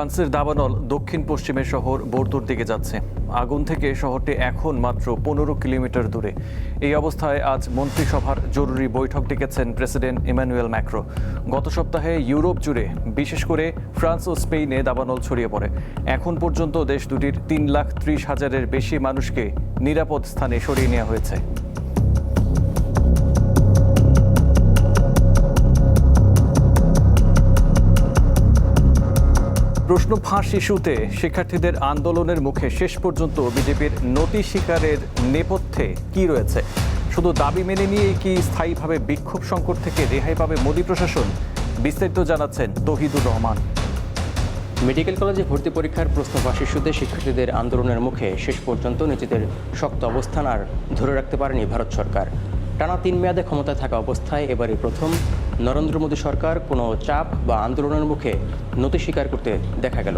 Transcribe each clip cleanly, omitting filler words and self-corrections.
ফ্রান্সের দাবানল দক্ষিণ পশ্চিমের শহর বোর্দোর দিকে যাচ্ছে। আগুন থেকে শহরটি এখন মাত্র 15 কিলোমিটার দূরে। এই অবস্থায় আজ মন্ত্রিসভার জরুরি বৈঠক ডেকেছেন প্রেসিডেন্ট ইমানুয়েল ম্যাক্রো। গত সপ্তাহে ইউরোপ জুড়ে, বিশেষ করে ফ্রান্স ও স্পেনে দাবানল ছড়িয়ে পড়ে। এখন পর্যন্ত দেশ দুটির 3,30,000-এর বেশি মানুষকে নিরাপদ স্থানে সরিয়ে নেওয়া হয়েছে। প্রশ্ন ফাঁস ইস্যুতে শিক্ষার্থীদের আন্দোলনের মুখে শেষ পর্যন্ত বিজেপির নতি স্বীকারের নেপথ্যে কি রয়েছে? শুধু দাবি মেনে নিয়ে কি স্থায়ীভাবে বিক্ষোভ সংকট থেকে রেহাই পাবে মোদী প্রশাসন? বিস্তারিত জানাচ্ছেন তৌহিদুর রহমান। মেডিকেল কলেজে ভর্তি পরীক্ষার প্রশ্ন ফাঁস ইস্যুতে শিক্ষার্থীদের আন্দোলনের মুখে শেষ পর্যন্ত নিজেদের শক্ত অবস্থান আর ধরে রাখতে পারেনি ভারত সরকার। টানা 3 মেয়াদে ক্ষমতায় থাকা অবস্থায় এবারই প্রথম নরেন্দ্র মোদী সরকার কোনো চাপ বা আন্দোলনের মুখে নতি স্বীকার করতে দেখা গেল।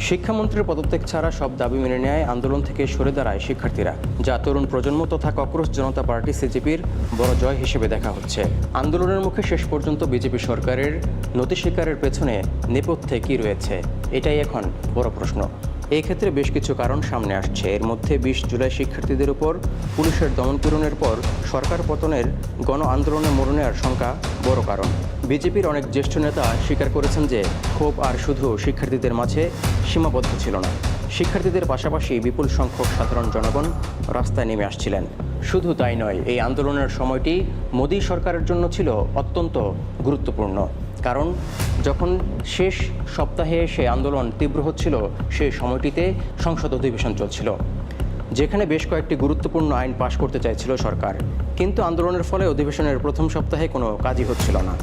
শিক্ষামন্ত্রীর পদত্যাগ ছাড়া সব দাবি মেনে নেয় আন্দোলন থেকে সরে দাঁড়ায় শিক্ষার্থীরা, যা তরুণ প্রজন্ম তথা ককরোচ জনতা পার্টি সিজিপির বড় জয় হিসেবে দেখা হচ্ছে। আন্দোলনের মুখে শেষ পর্যন্ত বিজেপি সরকারের নতি স্বীকারের পেছনে নেপথ্যে কী রয়েছে, এটাই এখন বড় প্রশ্ন। এই ক্ষেত্রে বেশ কিছু কারণ সামনে আসছে। এর মধ্যে 20 জুলাই শিক্ষার্থীদের উপর পুলিশের দমনপীড়নের পর সরকার পতনের গণ আন্দোলনে মোড় নেওয়ার শঙ্কা বড় কারণ। বিজেপির অনেক জ্যেষ্ঠ নেতা স্বীকার করেছেন যে ক্ষোভ আর শুধু শিক্ষার্থীদের মাঝে সীমাবদ্ধ ছিল না। শিক্ষার্থীদের পাশাপাশি বিপুল সংখ্যক সাধারণ জনগণ রাস্তায় নেমে আসছিলেন। শুধু তাই নয়, এই আন্দোলনের সময়টি মোদী সরকারের জন্য ছিল অত্যন্ত গুরুত্বপূর্ণ। কারণ যখন শেষ সপ্তাহে এসে আন্দোলন তীব্র হচ্ছিল, সেই সময়টিতে সংসদ অধিবেশন চলছিল, যেখানে বেশ কয়েকটি গুরুত্বপূর্ণ আইন পাশ করতে চাইছিল সরকার। কিন্তু আন্দোলনের ফলে অধিবেশনের প্রথম সপ্তাহে কোনো কাজই হচ্ছিল না,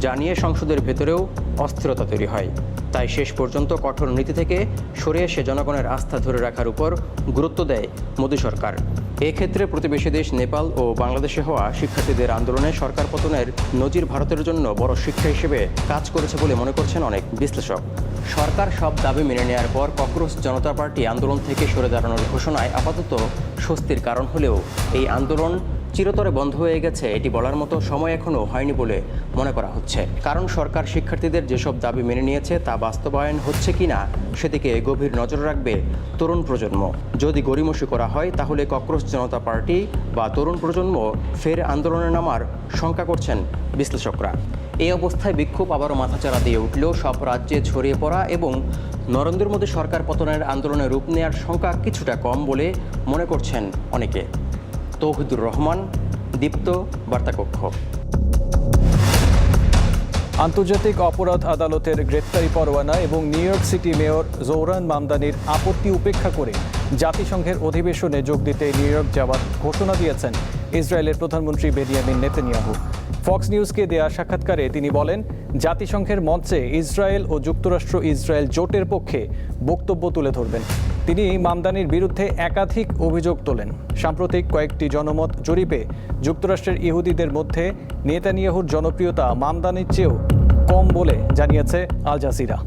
যা নিয়ে সংসদের ভেতরেও অস্থিরতা তৈরি হয়। তাই শেষ পর্যন্ত কঠোর নীতি থেকে সরে এসে জনগণের আস্থা ধরে রাখার উপর গুরুত্ব দেয় মোদী সরকার। এক্ষেত্রে প্রতিবেশী দেশ নেপাল ও বাংলাদেশে হওয়া শিক্ষার্থীদের আন্দোলনে সরকার পতনের নজির ভারতের জন্য বড় শিক্ষা হিসেবে কাজ করেছে বলে মনে করছেন অনেক বিশ্লেষক। সরকার সব দাবি মেনে নেওয়ার পর ককরোচ জনতা পার্টি আন্দোলন থেকে সরে দাঁড়ানোর ঘোষণায় আপাতত স্বস্তির কারণ হলেও এই আন্দোলন চিরতরে বন্ধ হয়ে গেছে এটি বলার মতো সময় এখনও হয়নি বলে মনে করা হচ্ছে। কারণ সরকার শিক্ষার্থীদের যেসব দাবি মেনে নিয়েছে তা বাস্তবায়ন হচ্ছে কিনা সেদিকে গভীর নজর রাখবে তরুণ প্রজন্ম। যদি গড়িমসি করা হয় তাহলে ককরোচ জনতা পার্টি বা তরুণ প্রজন্ম ফের আন্দোলনে নামার শঙ্কা করছেন বিশ্লেষকরা। এই অবস্থায় বিক্ষোভ আবারও মাথাচাড়া দিয়ে উঠলেও সব রাজ্যে ছড়িয়ে পড়া এবং নরেন্দ্র মোদী সরকার পতনের আন্দোলনে রূপ নেওয়ার শঙ্কা কিছুটা কম বলে মনে করছেন অনেকে। তৌহিদুর রহমান, দীপ্ত, বার্তাকক্ষ। আন্তর্জাতিক অপরাধ আদালতের গ্রেপ্তারি পরোয়ানা এবং New York City mayor Zohran মামদানির আপত্তি উপেক্ষা করে জাতিসংঘের অধিবেশনে যোগ দিতে নিউ ইয়র্ক যাওয়ার ঘোষণা দিয়েছেন ইসরায়েলের প্রধানমন্ত্রী বেনিয়ামিন নেতানিয়াহু। ফক্স নিউজকে দেয়া সাক্ষাৎকারে তিনি বলেন, জাতিসংঘের মঞ্চে ইসরায়েল ও যুক্তরাষ্ট্র ইসরায়েল জোটের পক্ষে বক্তব্য তুলে ধরবেন। তিনি মামদানির বিরুদ্ধে একাধিক অভিযোগ তোলেন। সাম্প্রতিক কয়েকটি জনমত জরিপে যুক্তরাষ্ট্রের ইহুদিদের মধ্যে নেতানিয়াহুর জনপ্রিয়তা মামদানির চেয়েও কম বলে জানিয়েছে আল জাজিরা।